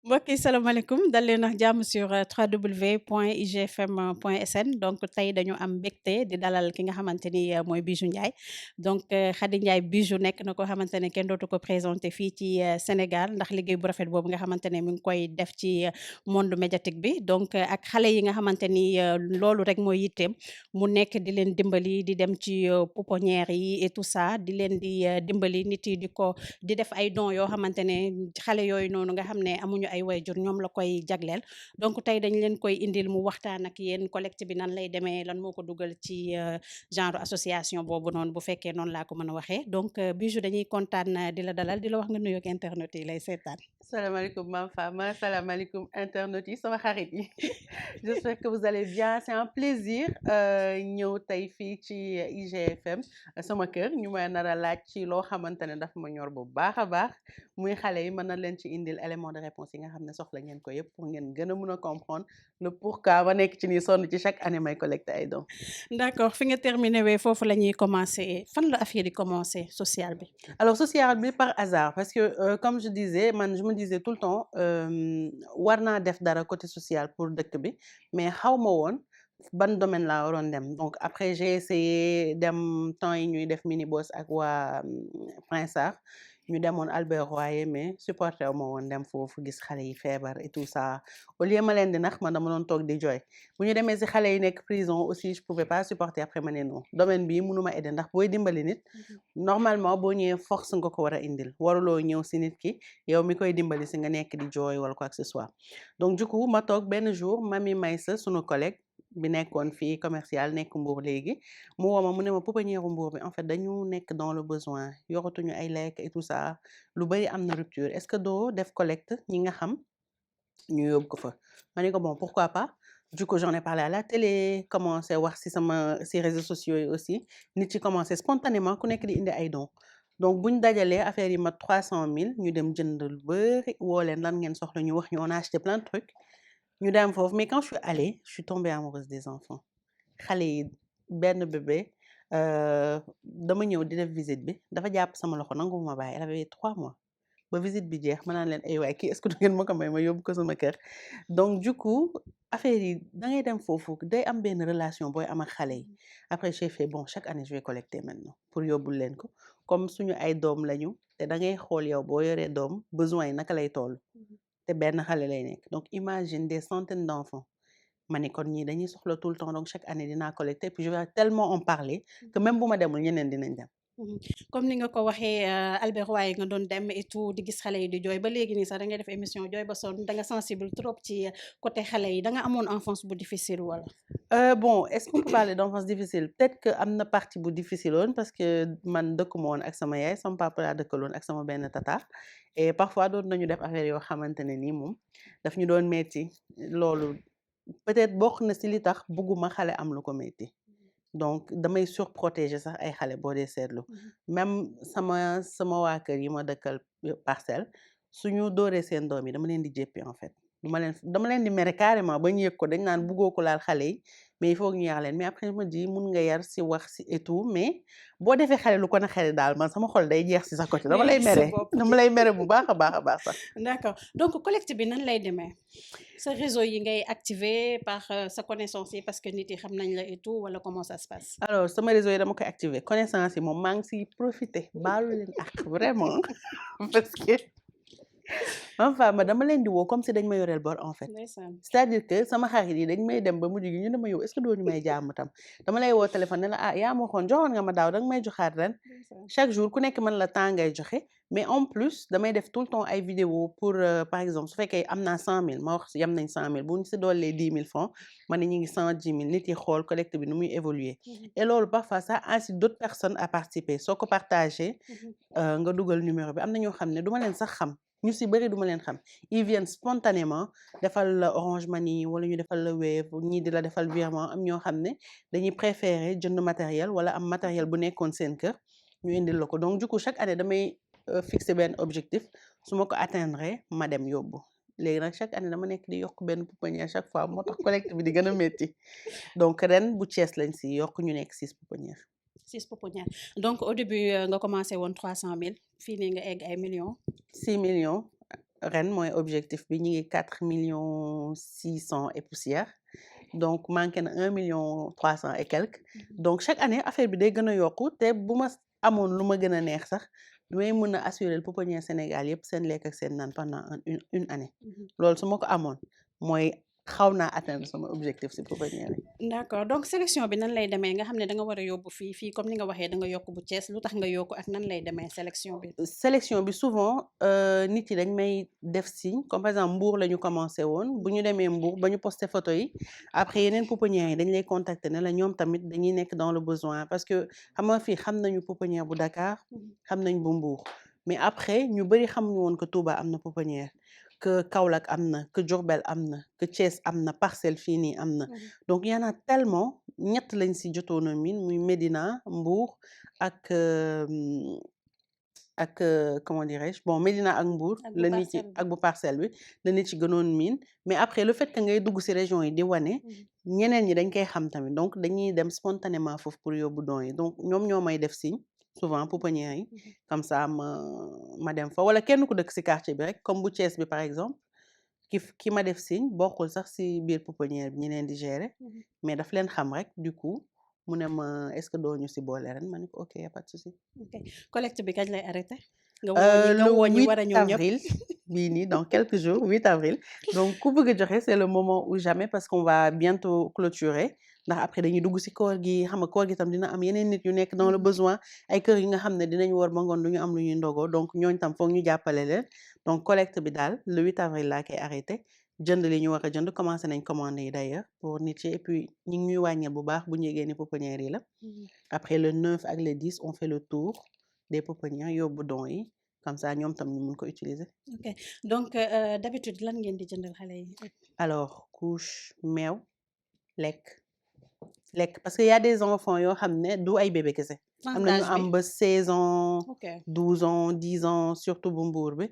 mbokk yi salaamaaleykum dal leen ak jàmm sur www.igfm.sn donc tey dañu am mbégte di dalal ki nga xamante ni mooy Bijou Ndiaye donc Khady Ndiaye Bijou nekk na ko xamante ne kenn dootu ko présenté fii ci Sénégal ndax liggéey bu rafet boobu nga xamante ne mi ngi koy def ci monde médiatique bi donc ak xale yi nga xamante ni loolu rek mooy yitteem mu nekk di leen dimbali di dem ci pouponnière yi et tout ça di leen di dimbali nit yi di def ay dons yoo xamante ne xale yooyu noonu nga xam ne amuñu ay wayjur ñoom la koy jagleel donc tey dañ leen koy indil mu waxtaan ak yéen collecte bi nan lay demee lan moo ko dugal ci genre association boobu noonu bu fekkee noonu laa ko mën a waxee donc Bijou dañuy kontaan di la dalal di la wax nga nuyoog internet yi lay seetaan. Salaamaaleykum Mame Fama, salaamaaleykum internautes yi sama xarit yi j'espère que vous allez bien. C'est un plaisir ñëw tey fii ci IGFM sama kër ñu may nar a laaj ci loo xamante ne daf ma ñor bu baax a baax muy xale yi mën na leen ci indil élément de réponse yi nga xam ne soxla ngeen ko yëpp pour ngeen gën a mun a comprendre le pourquoi ma nekk ci nii sonn ci chaque année may collecté ay dons. d'accord fi nga terminé wee foofu la ñuy commencé fan la affaire di commencé social bi. Alors social bi par hasard parce que comme je disais je me disais tout le temps war naa def dara côté social pour dëkk bi mais xaw ma woon ban domaine laa waroon dem donc après j'ai essayé dem temps yi ñuy def mini boss ak waa Prince Art ñu demoon Albert Royer mais supporté wu ma woon dem foofu gis xale yi feebar et tout ça au lieu ma leen di nax man dama doon toog di jooy bu ñu demee si xale yi nekk prison aussi je pouvais pas supporter après ma ne non domaine bii mënuma aider ndax booy dimbali nit normalement boo ñëwee force nga ko war a indil waruloo ñëw si nit ki yow mi koy dimbali si nga nekk di jooy wala quoi que ce soit donc du coup ma toog benn jour Mami Maysa sunu collègue bi nekkoon fii commercial nekk Mbour léegi mu woo ma mu ne ma pouponnière Mbour bi en fait dañu nekk dans le besoin yoratuñu ay lekk et tout ça lu bari am na rupture est-ce que doo def collecte ñi nga xam ñu yóbbu ko fa ma ne ko bon pourquoi pas. Du coup j'en ai parlé à la télé commencé wax ci ci réseaux sociaux yi aussi nit ci commencé spontanément ku nekk di indi ay dons donc buñ dajalee affaire yi mat 300 000 ñu dem jënd lu bari woo leen lan ngeen soxla ñu wax ñu on a acheté plein de trucs ñu dem foofu mais quand je suis allée je suis tombée amoureuse des enfants xale yi benn bébé dama ñëw di def visite bi dafa jàpp sama loxo nangu ma bàyyi elle avait 3 mois ba visite bi jeex ma naan leen ay waay kii est-ce que du ngeen ma ko may ma yóbbu ko sama kër donc du coup affaire yi da ngay dem foofu day am benn relation booy am ak xale yi après j'ai fait bon chaque année je vais collecter maintenant pour yóbbul leen ko comme suñu ay doom lañu te da ngay xool yow boo yoree doom besoin yi naka lay toll te benn xale lay nekk donc imagine des centaines d'enfants ma ne kon ñii dañuy soxla tout le temps donc chaque année dinaa collecter puis je vais tellement en parler que même bu ma demul ñeneen dinañ dem. comme ni nga ko waxee Albert Royer nga doon dem et tout di gis xale yi di jooy ba léegi nii sax da ngay def émission jooy ba sonn da nga sensible trop ci côté xale yi da nga amoon enfance bu difficile wala. Bon est-ce qu'on peut parler d'enfance difficile peut-être que am na partie bu difficile woon parce que man dëkkuma woon ak sama yaay sama papa laa dëkkaloon ak sama benn tata et parfois doon nañu def affaire yoo xamante ne nii moom daf ñu doon metti loolu peut-être bokk na ci li tax bëgguma xale am lu ko metti donc damay surprotéger sax ay xale boo dee seetlu même sama waa kër yi ma dëkkal parcelle suñu dooree seen doom yi dama leen di jéppi en fait dama leen di mere carrément ba ñu yëg ko dañ naan buggoo ko laal xale yi mais il faut que ñu yar leen mais après je me dis mun nga yar ci wax ci et tout mais boo defee xale lu ko na xale daal man sama xol day jeex ci sa côté dama lay mere bu baax a baax sax. d'accord donc collecte bi nan lay demee sa réseau yi ngay activer par sa connaissance yi parce que nit yi xam nañ la et tout wala comment ça se passe. alors sama réseau yi dama koy activer connaissance yi moom maa ngi ciy profiter baalu leen ak vraiment parce que Mame Fama dama leen di woo comme si dañ ma yoreel bor en fait c'est-à-dire que sama xarit yi dañ may dem ba mujj gi ñu ne ma yow est-ce que doo ñu may jàmm tam dama lay woo téléphone ne la ah yaa ma waxoon joxoon nga ma daaw danga may joxaat ren chaque jour ku nekk man la temps ngay joxe mais en plus damay def tout le temps ay vidéo pour par exemple su fekkee am naa 100 000 ma wax yam nañ 100 000 bu ñu si doolee 10 000 francs ma ne ñu ngi 110 000 nit yi xool collecte bi nu muy évoluer et loolu parfois ça incite d'autres personnes à participer soo ko partagé nga dugal numéro bi am na ñoo xam ne duma leen sax xam ñu ci bari duma leen xam ils viennent spontanément defal la Orange Money wala ñu defal la Wave ñii di la defal virement am ñoo xam ne dañuy préférer jënd matériel wala am matériel bu nekkoon seen kër ñu indil la ko donc du coup chaque année damay fixer benn objectif su ma ko atteindre ma dem yóbbu léegi nag chaque année dama nekk di yokk benn pouponnière chaque fois moo tax collecte bi di gën a métti donc ren bu Thiès lañ ci yokk ñu nekk 6 pouponnières. 6 pouponnières donc au début nga commencé woon 300 000 fii nii nga egg ay millions. 6 millions ren mooy objectif bi ñu ngi 4 600 000 et poussière donc manqué na 1 300 000 et quelques donc chaque année affaire bi day gën a yokku te bu ma amoon lu ma gën a neex sax damay mën a assurer pouponnière Sénégal yëpp seen lekk ak seen naan pendant une année loolu su ma ko amoon mooy xaw naa atteindre sama objectif si pouponnière yi. d'accord donc sélection bi nan lay demee nga xam ne da nga war a yóbbu fii comme ni nga waxee da nga yokk bu Thiès lu tax nga yokk ak nan lay demee sélection bi. sélection bi souvent nit yi dañ may def signe comme par exemple Mbour la ñu commencé woon bu ñu demee Mbour ba ñu posté photo yi après yeneen pouponnières yi dañ lay contacter ne la ñoom tamit dañuy nekk dans le besoin parce que xam nga fii xam nañu pouponnière bu Dakar xam nañ bu Mbour mais après ñu bëri xamuñu woon que Touba am na pouponnière que Kaolack am na que Diourbel am na que Thiès am na Parcelles fii nii am na donc y en a tellement ñett lañ si jotoon a miin muy Médina Mbour ak comment dirais-je bon Médina ak Mbour la nit ci ak bu Parcelles bi la nit ci gënoon miin mais après le fait que ngay dugg ci région yi di wane ñeneen ñi dañ koy xam tamit donc dañuy dem spontanément foofu pour yóbbu don yi donc ñoom ñoo may def signe souvent pouponnière yi comme ça ma dem fa wala kenn ku dëkk ci quartier bi rek comme bu Thiès bi par exemple ki ma def signe bokkul sax ci biir pouponnière bi ñeneen di gérer mais daf leen xam rek du coup mu ne ma est-ce que doo ñu ci boole ren ma ne ko ok y a pas de souci. ok collecte bi kañ lay arrêté. le nga woo ñi war a ñëw 8 ñëpp avril bii nii dans quelques jours 8 avril donc ku bëgg a joxe c'est le moment ou jamais parce qu'on va bientôt clôturer ndax après dañuy dugg ci koor gi xam nga koor gi tam dina am yeneen nit yu nekk dans le besoin ay kër yi nga xam ne dinañ woor ba ngoon du ñu am lu ñuy ndogoo donc ñooñ tam foog ñu jàppale leen donc collecte bi daal le 8 avril laa koy arrêté jënd li ñu war a jënd commencé nañ commande yi d'ailleurs pour nit yi et puis ñu ngi ñuy wàññil bu baax bu ñu yégee ni pouponnière yi la après le 9 ak le 10 on fait le tour des pouponnières yóbbu don yi comme ça ñoom tam ñu mun ko utiliser. ok donc d'habitude lan ngeen di jëndal xale yi. alors couche meew lekk parce que y a des enfants yoo xam ne du ay bébé kese am na ñu am ba 16 ans 12 ans 10 ans surtout bu Mbour bi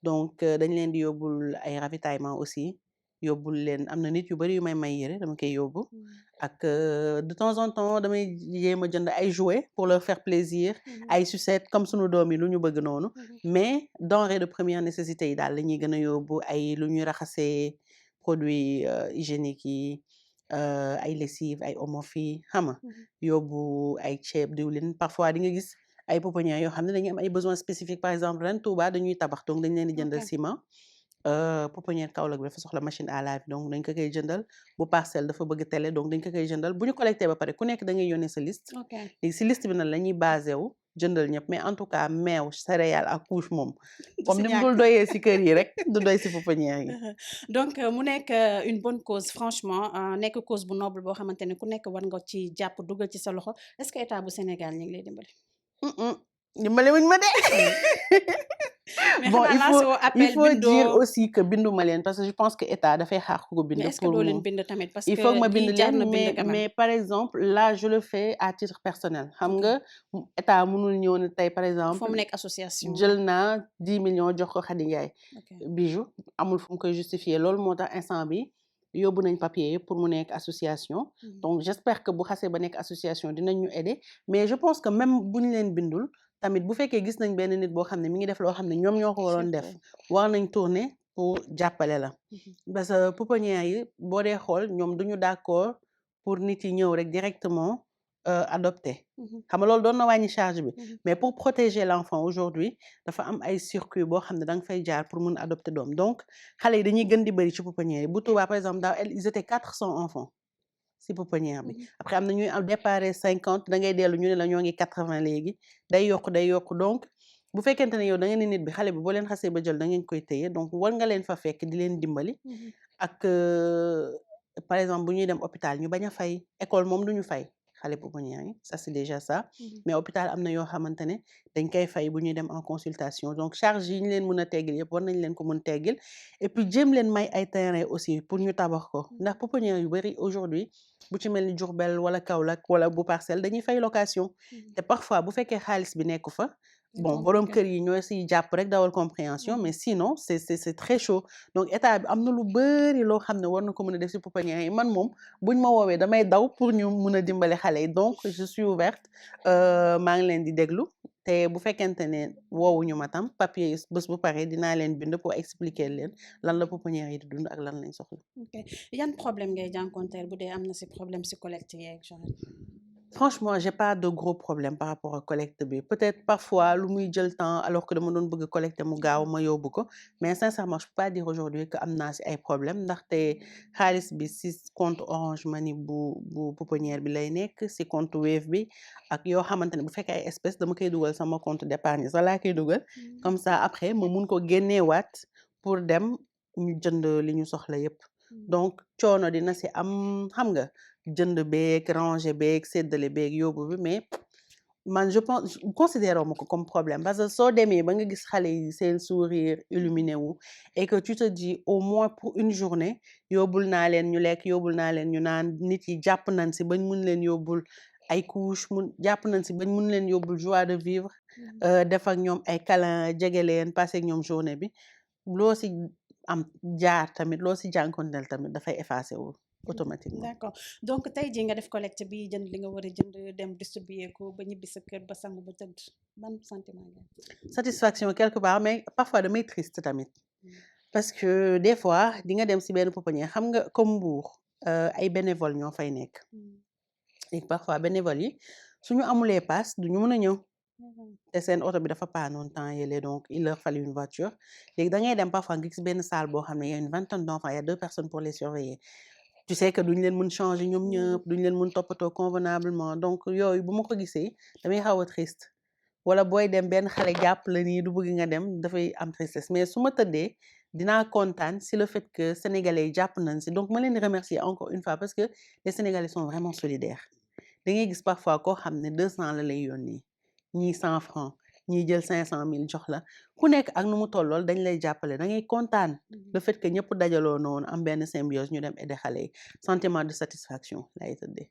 donc dañ leen di yóbbul ay ravitaillement aussi yóbbul leen am na nit yu bari yu may yére dama koy yóbbu ak de temps en temps damay jéem a jënd ay jouets pour leur faire plaisir ay sucettes comme sunu doom yi lu ñu bëgg noonu mais denrées de première nécessité yi daal la ñuy gën a yóbbu ay lu ñuy raxasee produits hygiéniques yi ay lessive ay omo fii xam nga yóbbu ay ceeb diwlin parfois di nga gis ay pouponnières yoo xam ne dañuy am ay besoins spécifiques par exemple ren Touba dañuy tabax donc dañ leen di jëndal ciment pouponnière Kaolack bi dafa soxla machine à laver donc dañ ko koy jëndal bu Parcelles dafa bëgg télé donc dañ ko koy jëndal bu ñu collecté ba pare ku nekk da ngay yónnee sa liste léegi si liste bi nag la ñuy basé wu jëndal ñëpp mais en tout cas meew céréales ak couche moom comme ni mu dul doyee si kër yi rek du doy si pouponnière yi donc mu nekk une bonne cause franchement nekk cause bu noble boo xamante ne ku nekk war nga ci jàpp dugal ci sa loxo est-ce que état bu Sénégal ñu ngi lay dimbali. dimbali wuñ ma de bon il faut dire aussi que binduma leen parce que je pense que état dafay xaar ko bind. mais est-ce que doo leen bind tamit parce que il faut que ma bind leen mais par exemple là je le fais à titre personnel xam nga état mënul ñëw ne tey par exemple. fu mu nekk association jël naa 10 millions jox ko Khady Ndiaye bijou amul fu mu koy justifier loolu moo tax instant bi yóbbu nañ papier pour mu nekk association donc j'espère que bu xasee ba nekk association dinañ ñu aider mais je pense que même bu ñu leen bindul tamit bu fekkee gis nañ benn nit boo xam ne mi ngi def loo xam ne ñoom ñoo ko waroon def war nañ tourner pour jàppale la parce que pouponnières yi boo dee xool ñoom duñu d'accord pour nit yi ñëw rek directement adopter xam nga loolu doon na wàññi charge bi mais pour protéger l'enfant aujourd'hui dafa am ay circuit boo xam ne da nga fay jaar pour mun adopter doom donc xale yi dañuy gën di bëri ci pouponnière yi bu Touba par exemple daaw ils étaient 400 enfants si pouponnière bi après am na ñuy am déparé 50 da ngay dellu ñu ne la ñoo ngi 80 léegi day yokk donc bu fekkente ne yow da nga ne nit bi xale bi boo leen xasee ba jël da ngeen koy téye donc war nga leen fa fekk di leen dimbali ak par exemple bu ñuy dem hôpital ñu bañ a fay école moom duñu fay xale pouponnière yi ça c'est déjà ça mais hôpital am na yoo xamante ne dañ koy fay bu ñuy dem en consultation donc charge yi ñu leen mën a teggil yëpp war nañ leen ko mën teggil et puis jéem leen may ay terrain aussi pour ñu tabax ko ndax pouponnière yu bari aujourd'hui bu ci mel ni Diourbel wala Kaolack wala bu Parcelles dañuy fay location te parfois bu fekkee xaalis bi nekku fa c'est bon borom compliqué. kër yi ñoo siy jàpp rek dawal compréhension mais sinon c'est très chaud donc état bi am na lu bëri loo xam ne war na ko mën a def si pouponnières yi man moom buñ ma woowee damay daw pour ñu mun a dimbale xale yi donc je suis ouverte maa ngi leen di déglu te bu fekkente ne woowuñu ma tam papier yi bés bu pare dinaa leen bind pour expliquer leen lan la pouponnières yi di dund ak lan lañ soxla. ok yan problème ngay jànkonteel bu dee am na si problème si collecte yeeg genre. Franchement, j'ai pas de gros problèmes par rapport à collecte bi peut-être parfois lu muy jël temps alors que dama doon bëgg collecter mu gaaw ma yóbbu ko mais sincèrement je peux pas dire aujourd'hui que am naa si ay problèmes ndaxte xaalis bi si compte Orange Money bu pouponnière bi lay nekk si compte Wave bi ak yoo xamante ne bu fekkee ay espèces dama koy dugal sama compte d'épargne sax laa koy dugal comme ça après ma mun ko génneewaat pour dem ñu jënd li ñu soxla yépp donc coono dina si am xam nga jënd beeg ranger beeg séddale beeg yóbbu bi mais man je pense considéré ma ko comme problème parce que soo demee ba nga gis xale yi seen sourire illuminé wu et que tu te dis au moins pour une journée yóbbul naa leen ñu lekk yóbbul naa leen ñu naan nit yi jàpp nañ si bañ mun leen yóbbul ay couche mun jàpp nañ si bañ mun leen yóbbul joie de vivre def ak ñoom ay câlin jege leen passé ak ñoom journée bi loo si am jaar tamit loo si jànkonteel tamit dafay effacé wu automatiquement. d'accord donc tey jii nga def collecte bi jënd li nga war a jënd dem distribuer ko ba ñibbi sa kër ba sangu ba tëdd ban sentiment nga satisfaction quelque part mais parfois damay triste tamit parce que des fois di nga dem si benn pouponnière xam nga comme Mbour ay bénévoles ñoo fay nekk et parfois bénévoles yi suñu amulee passe duñu mën a ñëw te seen oto bi dafa paanoon temps yële donc il leur fallait une voiture léegi da ngay dem parfois nga gis benn salle boo xam ne y a une vingtaine d'enfants, il y a 2 personnes pour les surveiller tu sais que duñ leen mën changer ñoom ñëpp duñ leen mën toppatoo convenablement donc yooyu bu ma ko gisee damay xaw a triste wala booy dem benn xale jàpp la nii du bëgg nga dem dafay am tristesse mais su ma tëddee dinaa kontaan si le fait que sénégalais yi jàpp nañ si donc ma leen di remercier encore une fois parce que les sénégalais sont vraiment solidaires da ngay gis parfois koo xam ne 200 la lay yónnee ñii 100 francs ñii jël 500 000 jox la ku nekk ak nu mu tollool dañ lay jàppale da ngay kontaan le fait que ñëpp dajaloo noonu am benn symbiose ñu dem aider xale yi sentiment de satisfaction lay tëddee.